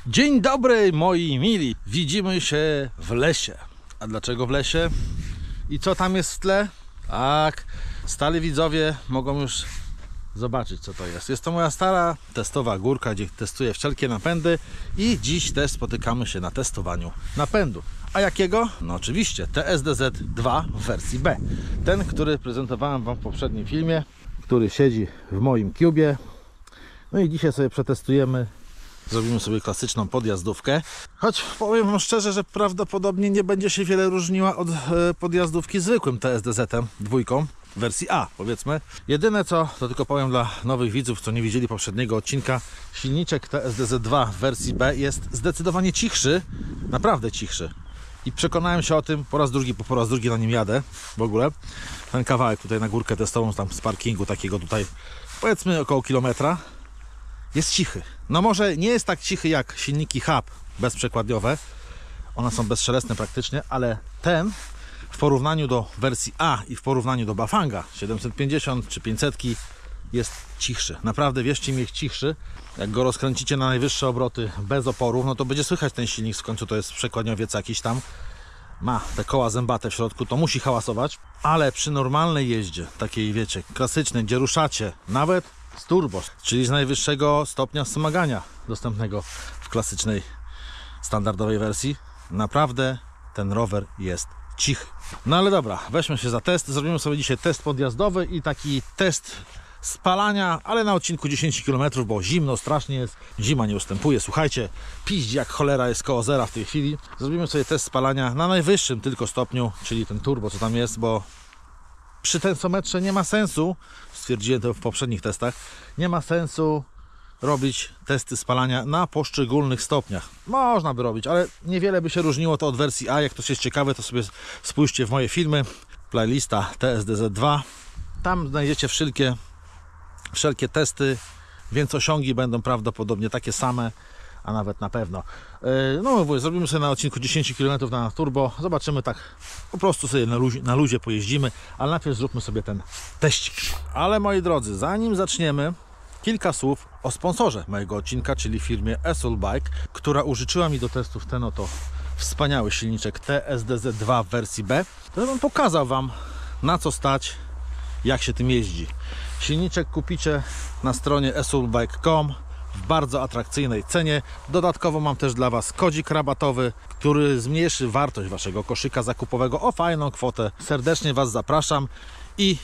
Dzień dobry, moi mili. Widzimy się w lesie. A dlaczego w lesie? I co tam jest w tle? Tak, stali widzowie mogą już zobaczyć, co to jest. Jest to moja stara testowa górka, gdzie testuję wszelkie napędy i dziś też spotykamy się na testowaniu napędu. A jakiego? No oczywiście TSDZ-2 w wersji B. Ten, który prezentowałem Wam w poprzednim filmie, który siedzi w moim cubie. No i dzisiaj sobie przetestujemy. Zrobimy sobie klasyczną podjazdówkę. Choć powiem Wam szczerze, że prawdopodobnie nie będzie się wiele różniła od podjazdówki zwykłym TSDZ-em dwójką w wersji A, powiedzmy. Jedyne co, to tylko powiem dla nowych widzów, co nie widzieli poprzedniego odcinka, silniczek TSDZ-2 w wersji B jest zdecydowanie cichszy, naprawdę cichszy. I przekonałem się o tym po raz drugi na nim jadę w ogóle. Ten kawałek tutaj na górkę testową, tam z parkingu takiego tutaj, powiedzmy około kilometra, jest cichy. No może nie jest tak cichy jak silniki hub bezprzekładowe. One są bezszelestne praktycznie, ale ten w porównaniu do wersji A i w porównaniu do Bafanga 750 czy 500 jest cichszy. Naprawdę wierzcie mi, jest cichszy. Jak go rozkręcicie na najwyższe obroty bez oporów, no to będzie słychać ten silnik. W końcu to jest przekładniowiec jakiś tam. Ma te koła zębate w środku, to musi hałasować. Ale przy normalnej jeździe, takiej wiecie, klasycznej, gdzie ruszacie nawet z turbo, czyli z najwyższego stopnia wspomagania dostępnego w klasycznej, standardowej wersji, naprawdę ten rower jest cichy. No ale dobra, weźmy się za test. Zrobimy sobie dzisiaj test podjazdowy i taki test spalania, ale na odcinku 10 km, bo zimno strasznie jest, zima nie ustępuje, słuchajcie, piździ jak cholera, jest koło zera w tej chwili. Zrobimy sobie test spalania na najwyższym tylko stopniu, czyli ten turbo, co tam jest, bo przy tensometrze nie ma sensu, stwierdziłem to w poprzednich testach, nie ma sensu robić testy spalania na poszczególnych stopniach. Można by robić, ale niewiele by się różniło to od wersji A. Jak ktoś jest ciekawy, to sobie spójrzcie w moje filmy, playlista TSDZ-2. Tam znajdziecie wszelkie testy, więc osiągi będą prawdopodobnie takie same, a nawet na pewno. No mówię, zrobimy sobie na odcinku 10 km na turbo, zobaczymy, tak po prostu sobie na luzie pojeździmy, ale najpierw zróbmy sobie ten teścik. Ale moi drodzy, zanim zaczniemy, kilka słów o sponsorze mojego odcinka, czyli firmie Esol Bike, która użyczyła mi do testów ten oto wspaniały silniczek TSDZ-2 w wersji B, to bym pokazał Wam, na co stać, jak się tym jeździ. Silniczek kupicie na stronie esolbike.com w bardzo atrakcyjnej cenie. Dodatkowo mam też dla Was kodzik rabatowy, który zmniejszy wartość Waszego koszyka zakupowego o fajną kwotę. Serdecznie Was zapraszam i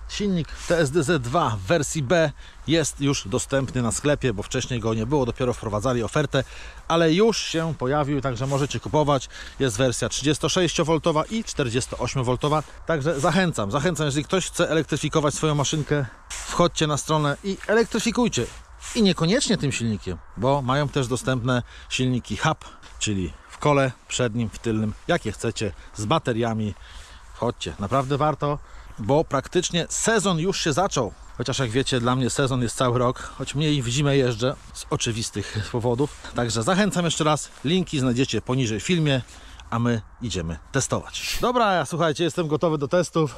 silnik TSDZ-2 w wersji B jest już dostępny na sklepie, bo wcześniej go nie było, dopiero wprowadzali ofertę, ale już się pojawił, także możecie kupować. Jest wersja 36V i 48V, także zachęcam, jeżeli ktoś chce elektryfikować swoją maszynkę, wchodźcie na stronę i elektryfikujcie. I niekoniecznie tym silnikiem, bo mają też dostępne silniki hub, czyli w kole przednim, w tylnym, jakie chcecie, z bateriami. Wchodźcie, naprawdę warto, bo praktycznie sezon już się zaczął. Chociaż jak wiecie, dla mnie sezon jest cały rok, choć mniej w zimę jeżdżę z oczywistych powodów. Także zachęcam jeszcze raz, linki znajdziecie poniżej w filmie, a my idziemy testować. Dobra, słuchajcie, jestem gotowy do testów.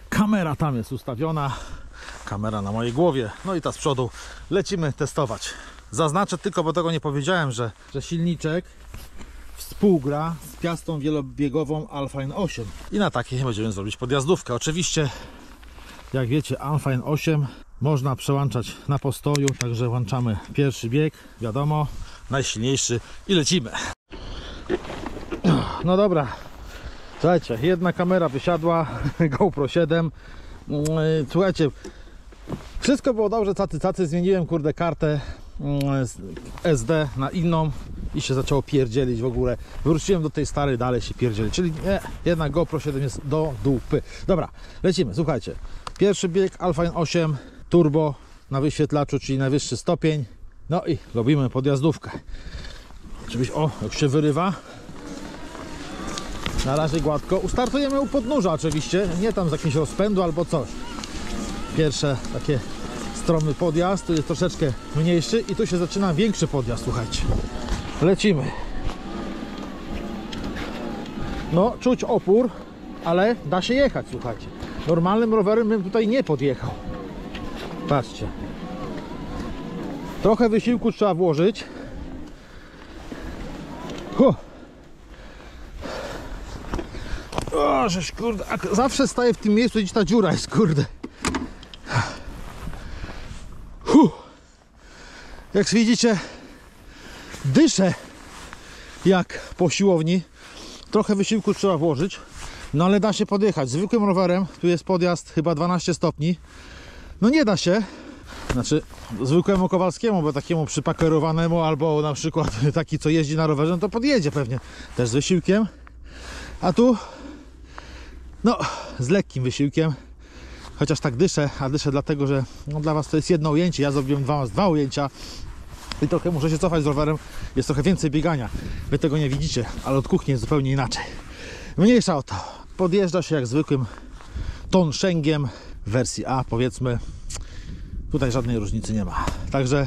Kamera tam jest ustawiona. Kamera na mojej głowie, no i ta z przodu. Lecimy testować. Zaznaczę tylko, bo tego nie powiedziałem, że silniczek współgra z piastą wielobiegową Alpine 8 i na takiej będziemy zrobić podjazdówkę. Oczywiście, jak wiecie, Alpine 8 można przełączać na postoju, także włączamy pierwszy bieg, wiadomo, najsilniejszy i lecimy. No dobra, słuchajcie, jedna kamera wysiadła, GoPro 7. Słuchajcie, wszystko było dobrze, cacy, zmieniłem kurde kartę SD na inną i się zaczęło pierdzielić w ogóle. Wróciłem do tej starej, dalej się pierdzieli, czyli nie, jednak GoPro 7 jest do dupy. Dobra, lecimy, słuchajcie. Pierwszy bieg Alpine 8 turbo na wyświetlaczu, czyli najwyższy stopień. No i robimy podjazdówkę. Oczywiście, o, jak się wyrywa. Na razie gładko. Ustartujemy u podnóża oczywiście, nie tam z jakiegoś rozpędu albo coś. Pierwsze takie stromy podjazd, tu jest troszeczkę mniejszy i tu się zaczyna większy podjazd, słuchajcie. Lecimy. No, czuć opór, ale da się jechać, słuchajcie. Normalnym rowerem bym tutaj nie podjechał. Patrzcie. Trochę wysiłku trzeba włożyć, O, żeś kurde, zawsze staję w tym miejscu, gdzie ta dziura jest, kurde. Jak widzicie, dyszę jak po siłowni. Trochę wysiłku trzeba włożyć, no ale da się podjechać. Zwykłym rowerem, tu jest podjazd chyba 12 stopni. No nie da się. Znaczy zwykłemu Kowalskiemu, bo takiemu przypakerowanemu, albo na przykład taki, co jeździ na rowerze, no to podjedzie pewnie też z wysiłkiem. A tu no z lekkim wysiłkiem. Chociaż tak dyszę, a dyszę dlatego, że no, dla was to jest jedno ujęcie. Ja zrobiłem dwa ujęcia i trochę muszę się cofać z rowerem. Jest trochę więcej biegania. Wy tego nie widzicie, ale od kuchni jest zupełnie inaczej. Mniejsza o to. Podjeżdża się jak zwykłym Tongshengiem w wersji A, powiedzmy. Tutaj żadnej różnicy nie ma. Także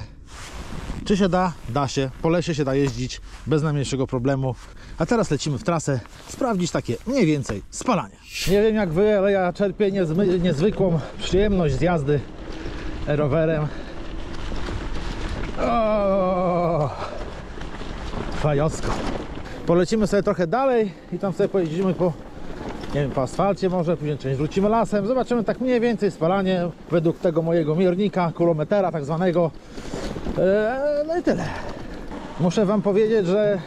czy się da? Da się. Po lesie się da jeździć bez najmniejszego problemu. A teraz lecimy w trasę sprawdzić takie mniej więcej spalanie. Nie wiem jak wy, ale ja czerpię niezwykłą przyjemność z jazdy rowerem. O, fajowsko. Polecimy sobie trochę dalej i tam sobie pojeździmy po, nie wiem, po asfalcie może, później część wrócimy lasem. Zobaczymy tak mniej więcej spalanie według tego mojego miernika, kulometera tak zwanego. No i tyle. Muszę wam powiedzieć, że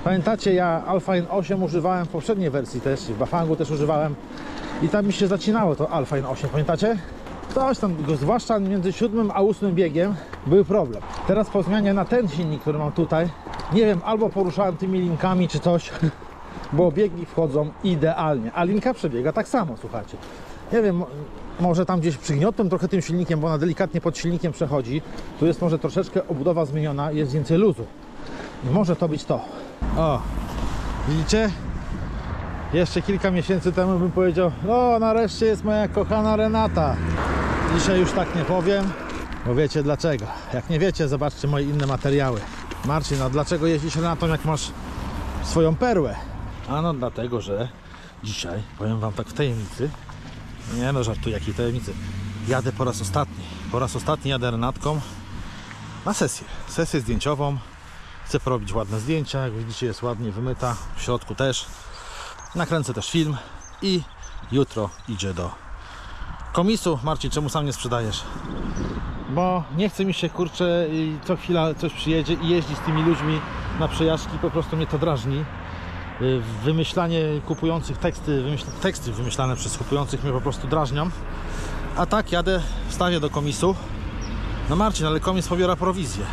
pamiętacie, ja Alpha 8 używałem w poprzedniej wersji też, w Bafangu też używałem i tam mi się zacinało to Alpha 8, pamiętacie? Coś tam, zwłaszcza między 7 a 8 biegiem był problem. Teraz po zmianie na ten silnik, który mam tutaj, nie wiem, albo poruszałem tymi linkami czy coś, bo biegi wchodzą idealnie, a linka przebiega tak samo, słuchajcie. Nie wiem, może tam gdzieś przygniotłem trochę tym silnikiem, bo ona delikatnie pod silnikiem przechodzi. Tu jest może troszeczkę obudowa zmieniona, jest więcej luzu. Może to być to. O, widzicie? Jeszcze kilka miesięcy temu bym powiedział, no nareszcie jest moja kochana Renata. Dzisiaj już tak nie powiem, bo wiecie dlaczego. Jak nie wiecie, zobaczcie moje inne materiały. Marcin, a dlaczego jeździsz Renatą, jak masz swoją perłę? Ano dlatego, że dzisiaj, powiem wam tak w tajemnicy, nie no żartuję, jakiej tajemnicy, jadę po raz ostatni. Po raz ostatni jadę Renatką na sesję zdjęciową. Chcę porobić ładne zdjęcia, jak widzicie jest ładnie wymyta, w środku też. Nakręcę też film i jutro idzie do komisu. Marcin, czemu sam nie sprzedajesz? Bo nie chce mi się, kurczę, i co chwila coś przyjedzie i jeździ z tymi ludźmi na przejażdżki, po prostu mnie to drażni. Wymyślanie kupujących teksty wymyślane przez kupujących mnie po prostu drażnią. A tak jadę, wstawię do komisu. No Marcin, ale komis pobiera prowizję.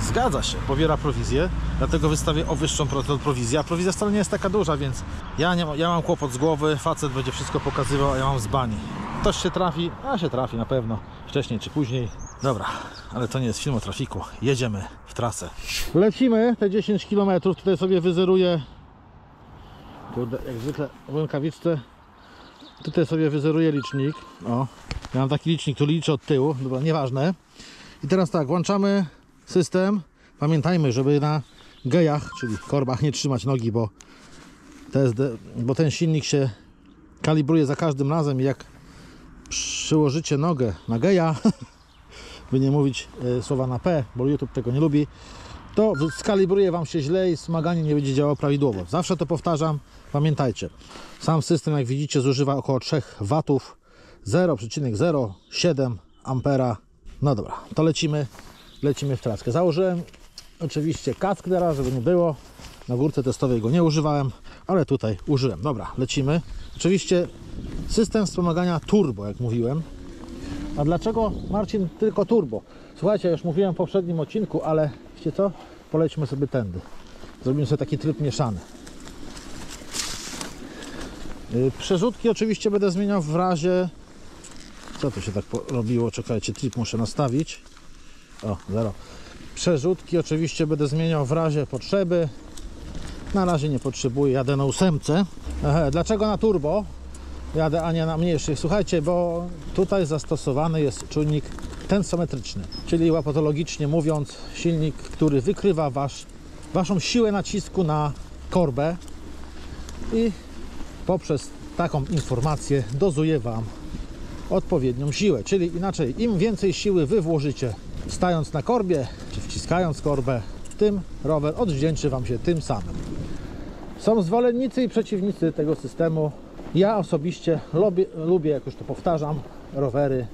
Zgadza się, pobiera prowizję, dlatego wystawię o wyższą prowizję, a prowizja wcale nie jest taka duża, więc ja mam kłopot z głowy, facet będzie wszystko pokazywał, a ja mam z bani. Ktoś się trafi, a się trafi na pewno, wcześniej czy później. Dobra, ale to nie jest film o trafiku, jedziemy w trasę. Lecimy te 10 km, tutaj sobie wyzeruję, kurde, jak zwykle w rękawiczce, tutaj sobie wyzeruję licznik. O, ja mam taki licznik, który liczy od tyłu, dobra, nieważne. I teraz tak, włączamy system. Pamiętajmy, żeby na gejach, czyli korbach, nie trzymać nogi, bo ten silnik się kalibruje za każdym razem. Jak przyłożycie nogę na geja, by nie mówić słowa na P, bo YouTube tego nie lubi, to skalibruje wam się źle i wspomaganie nie będzie działało prawidłowo. Zawsze to powtarzam, pamiętajcie. Sam system, jak widzicie, zużywa około 3 W, 0,07 ampera. No dobra, to lecimy w traskę. Założyłem oczywiście kask teraz, żeby nie było. Na górce testowej go nie używałem, ale tutaj użyłem. Dobra, lecimy. Oczywiście system wspomagania turbo, jak mówiłem. A dlaczego, Marcin, tylko turbo? Słuchajcie, już mówiłem w poprzednim odcinku, ale wiecie co? Polećmy sobie tędy. Zrobimy sobie taki tryb mieszany. Przerzutki oczywiście będę zmieniał w razie... Co tu się tak robiło? Czekajcie, tryb muszę nastawić. O, 0. Przerzutki oczywiście będę zmieniał w razie potrzeby. Na razie nie potrzebuję, jadę na 8. Dlaczego na turbo jadę, a nie na mniejszych? Słuchajcie, bo tutaj zastosowany jest czujnik tensometryczny, czyli łapatologicznie mówiąc silnik, który wykrywa waszą siłę nacisku na korbę i poprzez taką informację dozuje wam odpowiednią siłę, czyli inaczej, im więcej siły wy włożycie stając na korbie, czy wciskając korbę, tym rower odwdzięczy Wam się tym samym. Są zwolennicy i przeciwnicy tego systemu. Ja osobiście lubię, jak już to powtarzam, rowery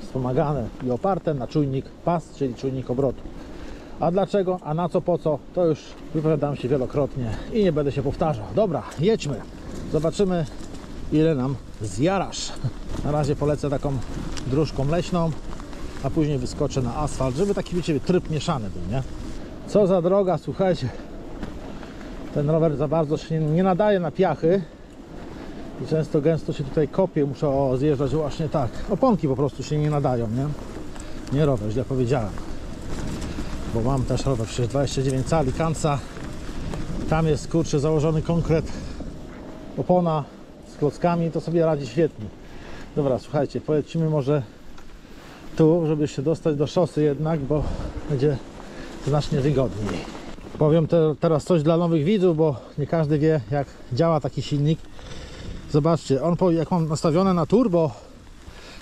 wspomagane i oparte na czujnik PAS, czyli czujnik obrotu. A dlaczego, a na co, po co, to już wypowiadałem się wielokrotnie i nie będę się powtarzał. Dobra, jedźmy. Zobaczymy, ile nam zjarasz. Na razie polecę taką dróżką leśną, a później wyskoczę na asfalt, żeby taki, wiecie, tryb mieszany był, nie? Co za droga, słuchajcie. Ten rower za bardzo się nie nadaje na piachy i często gęsto się tutaj kopie, muszę zjeżdżać właśnie tak. Oponki po prostu się nie nadają, nie? Nie rower, źle powiedziałem. Bo mam też rower przecież 29 cali Kansa. Tam jest, kurczę, założony konkret, opona z klockami, to sobie radzi świetnie. Dobra, słuchajcie, polecimy może tu, żeby się dostać do szosy jednak, bo będzie znacznie wygodniej. Powiem teraz coś dla nowych widzów, bo nie każdy wie, jak działa taki silnik. Zobaczcie, jak mam nastawione na turbo,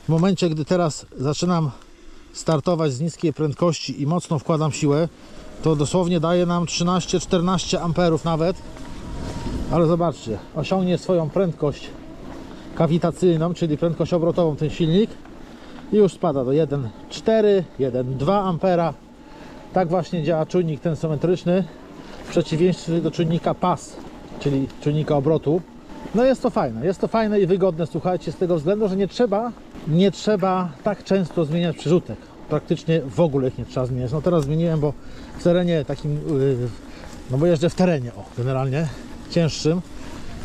w momencie, gdy teraz zaczynam startować z niskiej prędkości i mocno wkładam siłę, to dosłownie daje nam 13-14 amperów nawet. Ale zobaczcie, osiągnie swoją prędkość kawitacyjną, czyli prędkość obrotową ten silnik i już spada do 1,4, 1,2 ampera. Tak właśnie działa czujnik tensometryczny w przeciwieństwie do czujnika PAS, czyli czujnika obrotu. No jest to fajne i wygodne, słuchajcie, z tego względu, że nie trzeba tak często zmieniać przyrzutek. Praktycznie w ogóle ich nie trzeba zmieniać. No teraz zmieniłem, bo w terenie takim, no bo jeżdżę w terenie, generalnie cięższym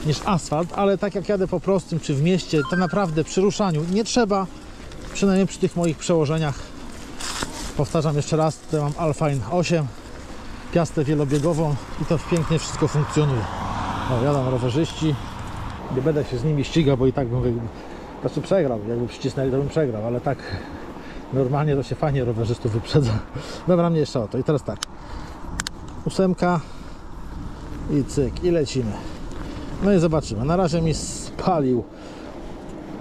niż asfalt, ale tak jak jadę po prostym czy w mieście, to naprawdę przy ruszaniu nie trzeba, przynajmniej przy tych moich przełożeniach. Powtarzam jeszcze raz, tutaj mam Alpine 8, piastę wielobiegową i to pięknie wszystko funkcjonuje. No wiadomo, rowerzyści, nie będę się z nimi ścigał, bo i tak bym przegrał, jakby przycisnęli, to bym przegrał, ale tak normalnie to się fajnie rowerzystów wyprzedza. Dobra, mniejsza o to. I teraz tak, 8 i cyk, i lecimy. No i zobaczymy, na razie mi spalił,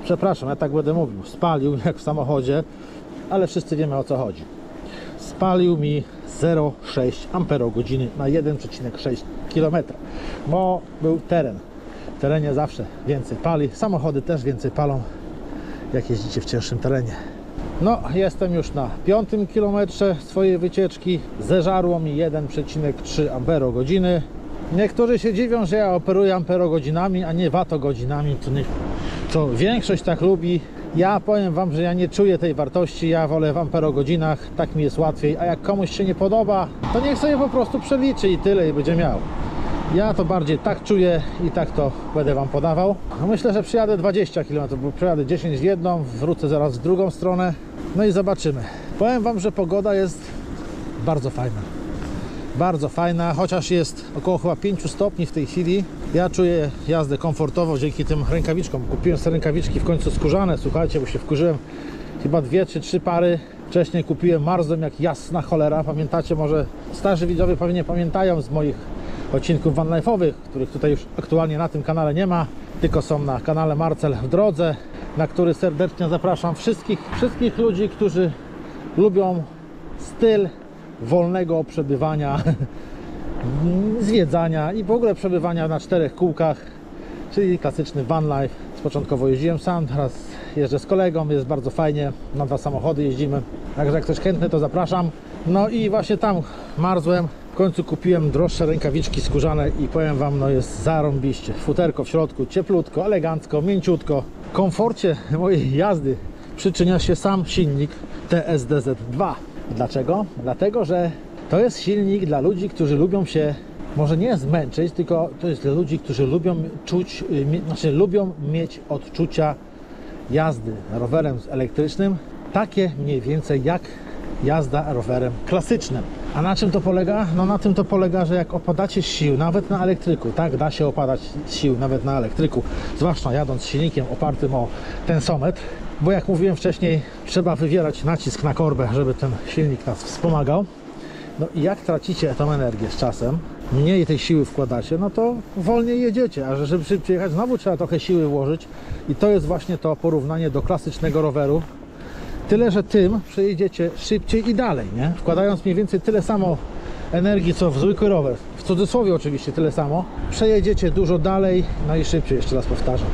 przepraszam, ja tak będę mówił, spalił jak w samochodzie, ale wszyscy wiemy, o co chodzi. Spalił mi 0,6 amperogodziny na 1,6 km, bo był teren. W terenie zawsze więcej pali, samochody też więcej palą, jak jeździcie w cięższym terenie. No, jestem już na 5 kilometrze swojej wycieczki. Zeżarło mi 1,3 amperogodziny. Niektórzy się dziwią, że ja operuję amperogodzinami, a nie watogodzinami, co większość tak lubi. Ja powiem Wam, że ja nie czuję tej wartości, ja wolę w amperogodzinach, tak mi jest łatwiej, a jak komuś się nie podoba, to niech sobie po prostu przeliczy i tyle, i będzie miał. Ja to bardziej tak czuję i tak to będę Wam podawał. No myślę, że przyjadę 20 km, bo przyjadę 10 w jedną, wrócę zaraz w drugą stronę. No i zobaczymy. Powiem Wam, że pogoda jest bardzo fajna. Bardzo fajna, chociaż jest około chyba 5 stopni w tej chwili. Ja czuję jazdę komfortowo dzięki tym rękawiczkom. Kupiłem sobie rękawiczki w końcu skórzane, słuchajcie, bo się wkurzyłem. Chyba 2 czy 3 pary. Wcześniej kupiłem, marzłem jak jasna cholera. Pamiętacie, może starzy widzowie pewnie pamiętają z moich odcinków vanlife'owych, których tutaj już aktualnie na tym kanale nie ma, tylko są na kanale Marcel w drodze, na który serdecznie zapraszam wszystkich ludzi, którzy lubią styl wolnego przebywania, zwiedzania i w ogóle przebywania na 4 kółkach, czyli klasyczny vanlife. Początkowo jeździłem sam, teraz jeżdżę z kolegą, jest bardzo fajnie, na 2 samochody jeździmy, także jak ktoś chętny, to zapraszam. No i właśnie tam marzłem. W końcu kupiłem droższe rękawiczki skórzane i powiem Wam, no jest zarąbiście. Futerko w środku, cieplutko, elegancko, mięciutko. W komforcie mojej jazdy przyczynia się sam silnik TSDZ2. Dlaczego? Dlatego, że to jest silnik dla ludzi, którzy lubią się może nie zmęczyć, tylko to jest dla ludzi, którzy lubią lubią mieć odczucia jazdy rowerem elektrycznym, takie mniej więcej jak jazda rowerem klasycznym. A na czym to polega? No na tym to polega, że jak opadacie sił, nawet na elektryku, tak, da się opadać sił nawet na elektryku, zwłaszcza jadąc silnikiem opartym o tensometr, bo jak mówiłem wcześniej, trzeba wywierać nacisk na korbę, żeby ten silnik nas wspomagał. No i jak tracicie tą energię z czasem, mniej tej siły wkładacie, no to wolniej jedziecie, a żeby szybciej jechać, znowu trzeba trochę siły włożyć i to jest właśnie to porównanie do klasycznego roweru. Tyle, że tym przejedziecie szybciej i dalej, nie? Wkładając mniej więcej tyle samo energii co w zwykły rower. W cudzysłowie oczywiście tyle samo. Przejedziecie dużo dalej, no i szybciej, jeszcze raz powtarzam.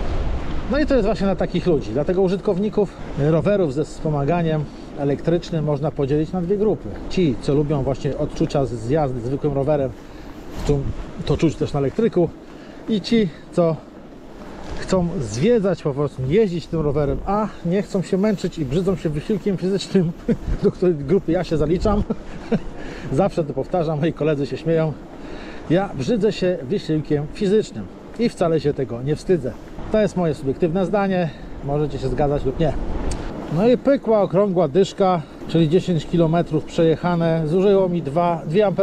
No i to jest właśnie dla takich ludzi. Dlatego użytkowników rowerów ze wspomaganiem elektrycznym można podzielić na dwie grupy. Ci, co lubią właśnie odczucia z jazdy zwykłym rowerem, chcą to czuć też na elektryku, i ci, co chcą zwiedzać, po prostu jeździć tym rowerem, a nie chcą się męczyć i brzydzą się wysiłkiem fizycznym, do której grupy ja się zaliczam. Zawsze to powtarzam, moi koledzy się śmieją. Ja brzydzę się wysiłkiem fizycznym i wcale się tego nie wstydzę. To jest moje subiektywne zdanie, możecie się zgadzać lub nie. No i pykła okrągła dyszka, czyli 10 km przejechane, zużyło mi 2 Ah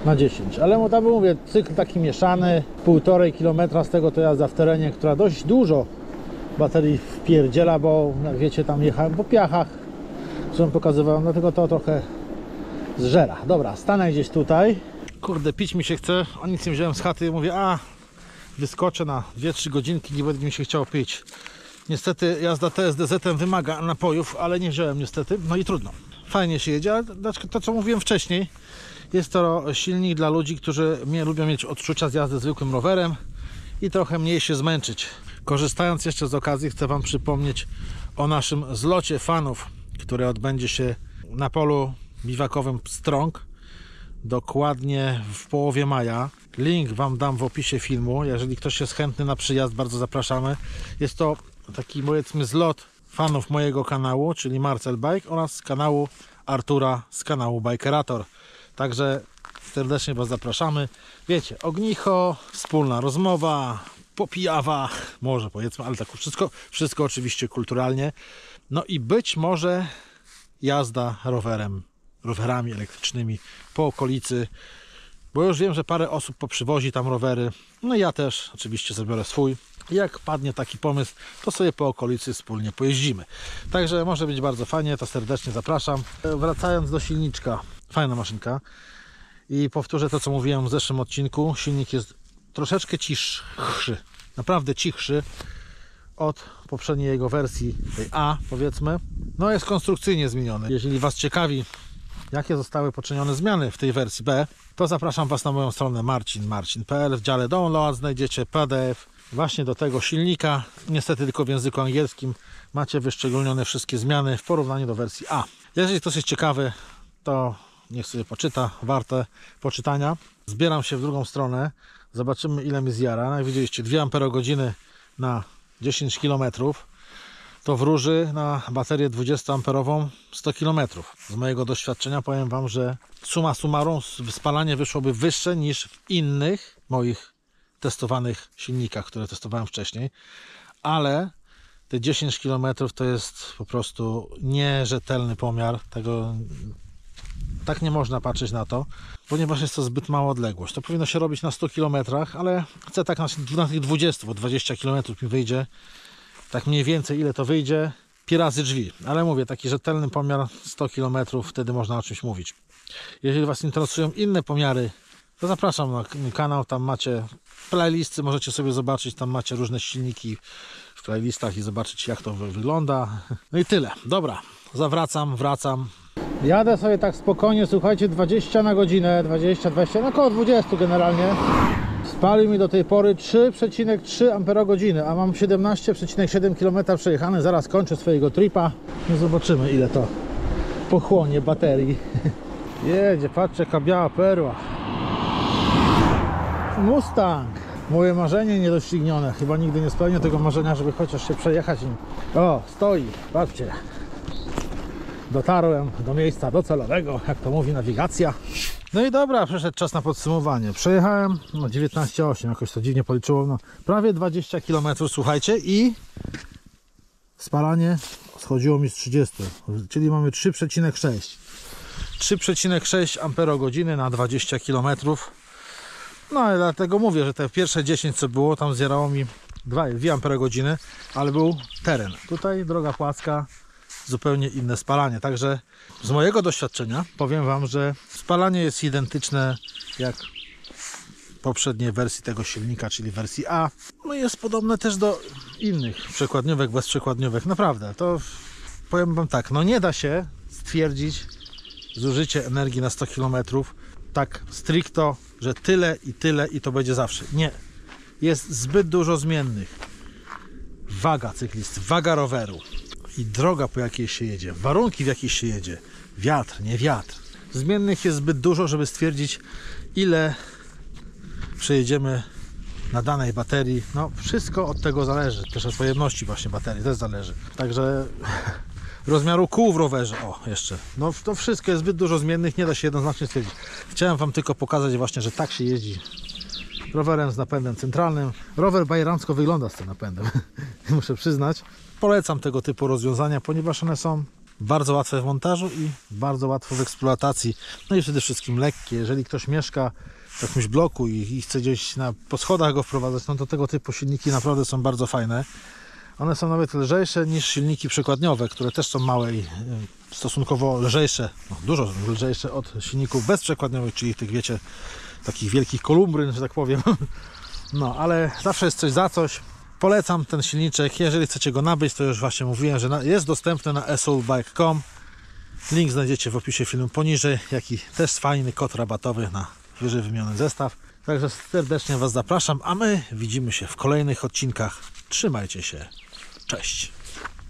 na 10. Ale tam mówię, cykl taki mieszany, 1,5 km z tego to jazda w terenie, która dość dużo baterii wpierdziela, bo jak wiecie, tam jechałem po piachach, co pokazywałem, dlatego to trochę zżera. Dobra, stanę gdzieś tutaj. Kurde, pić mi się chce, a nic nie wziąłem z chaty, mówię, wyskoczę na 2-3 godzinki, nie będzie mi się chciało pić. Niestety jazda TSDZ-em wymaga napojów, ale nie wziąłem niestety, no i trudno. Fajnie się jedzie, ale to co mówiłem wcześniej, jest to silnik dla ludzi, którzy lubią mieć odczucia z jazdy zwykłym rowerem i trochę mniej się zmęczyć. Korzystając jeszcze z okazji, chcę Wam przypomnieć o naszym zlocie fanów, który odbędzie się na polu biwakowym Pstrąg, dokładnie w połowie maja. Link Wam dam w opisie filmu. Jeżeli ktoś jest chętny na przyjazd, bardzo zapraszamy. Jest to taki, powiedzmy, zlot fanów mojego kanału, czyli Marcel Bike, oraz kanału Artura z kanału Bikerator. Także serdecznie Was zapraszamy. Wiecie, ognicho, wspólna rozmowa, popijawa, może powiedzmy, ale tak wszystko oczywiście kulturalnie. No i być może jazda rowerami elektrycznymi po okolicy, bo już wiem, że parę osób poprzywozi tam rowery, no i ja też oczywiście zabiorę swój. Jak padnie taki pomysł, to sobie po okolicy wspólnie pojeździmy. Także może być bardzo fajnie, to serdecznie zapraszam. Wracając do silniczka, fajna maszynka i powtórzę to, co mówiłem w zeszłym odcinku. Silnik jest troszeczkę cichszy, naprawdę cichszy od poprzedniej jego wersji, tej A powiedzmy. No jest konstrukcyjnie zmieniony. Jeżeli Was ciekawi, jakie zostały poczynione zmiany w tej wersji B, to zapraszam Was na moją stronę marcin.pl. W dziale download znajdziecie PDF właśnie do tego silnika. Niestety tylko w języku angielskim macie wyszczególnione wszystkie zmiany w porównaniu do wersji A. Jeżeli ktoś jest ciekawy, to niech sobie poczyta, warte poczytania. Zbieram się w drugą stronę, zobaczymy, ile mi zjara. Jak widzieliście, 2 Ah na 10 km. To wróży na baterię 20-amperową 100 km. Z mojego doświadczenia powiem Wam, że summa summarum spalanie wyszłoby wyższe niż w innych moich testowanych silnikach, które testowałem wcześniej, ale te 10 km to jest po prostu nierzetelny pomiar. Tego tak nie można patrzeć na to, ponieważ jest to zbyt mała odległość. To powinno się robić na 100 km, ale chcę tak na tych 20, bo 20 km mi wyjdzie. Tak mniej więcej ile to wyjdzie, pi razy drzwi. Ale mówię, taki rzetelny pomiar 100 km, wtedy można o czymś mówić. Jeżeli Was interesują inne pomiary, to zapraszam na kanał, tam macie playlisty, możecie sobie zobaczyć, tam macie różne silniki w playlistach i zobaczyć, jak to wygląda. No i tyle. Dobra, wracam. Jadę sobie tak spokojnie, słuchajcie, 20 na godzinę, 20, no około 20 generalnie. Spalił mi do tej pory 3,3 Ah, a mam 17,7 km przejechane. Zaraz kończę swojego tripa. No zobaczymy, ile to pochłonie baterii. Jedzie, patrzcie, jaka biała perła. Mustang. Moje marzenie niedoścignione. Chyba nigdy nie spełnię tego marzenia, żeby chociaż się przejechać nim. O, stoi, patrzcie. Dotarłem do miejsca docelowego, jak to mówi nawigacja. No i dobra, przyszedł czas na podsumowanie. Przejechałem 19,8, jakoś to dziwnie policzyło, no, prawie 20 km, słuchajcie, i spalanie schodziło mi z 30, czyli mamy 3,6 Ah na 20 km. No i dlatego mówię, że te pierwsze 10, co było, tam zjerało mi 2 Ah, ale był teren. Tutaj droga płaska, zupełnie inne spalanie. Także z mojego doświadczenia powiem Wam, że spalanie jest identyczne jak poprzedniej wersji tego silnika, czyli wersji A. No i jest podobne też do innych przekładniówek, bezprzekładniówek. Naprawdę, to powiem Wam tak, no nie da się stwierdzić zużycie energii na 100 km tak stricto, że tyle i to będzie zawsze. Nie. Jest zbyt dużo zmiennych. Waga cyklisty, waga roweru i droga, po jakiej się jedzie, warunki, w jakich się jedzie, wiatr, nie wiatr. Zmiennych jest zbyt dużo, żeby stwierdzić, ile przejedziemy na danej baterii. No, wszystko od tego zależy. Też od pojemności właśnie baterii też zależy. Także rozmiaru kół w rowerze, o jeszcze. No to wszystko jest zbyt dużo zmiennych, nie da się jednoznacznie stwierdzić. Chciałem Wam tylko pokazać właśnie, że tak się jeździ rowerem z napędem centralnym. Rower bajerancko wygląda z tym napędem, muszę przyznać. Polecam tego typu rozwiązania, ponieważ one są bardzo łatwe w montażu i bardzo łatwo w eksploatacji. No i przede wszystkim lekkie. Jeżeli ktoś mieszka w jakimś bloku i chce gdzieś po schodach go wprowadzać, no to tego typu silniki naprawdę są bardzo fajne. One są nawet lżejsze niż silniki przekładniowe, które też są małe i stosunkowo lżejsze, no, dużo lżejsze od silników bezprzekładniowych, czyli tych, wiecie, takich wielkich kolumbryn, że tak powiem. No, ale zawsze jest coś za coś. Polecam ten silniczek. Jeżeli chcecie go nabyć, to już właśnie mówiłem, że jest dostępny na esoulbike.com. Link znajdziecie w opisie filmu poniżej, jak i też fajny kod rabatowy na wyżej wymieniony zestaw. Także serdecznie Was zapraszam, a my widzimy się w kolejnych odcinkach. Trzymajcie się. Cześć.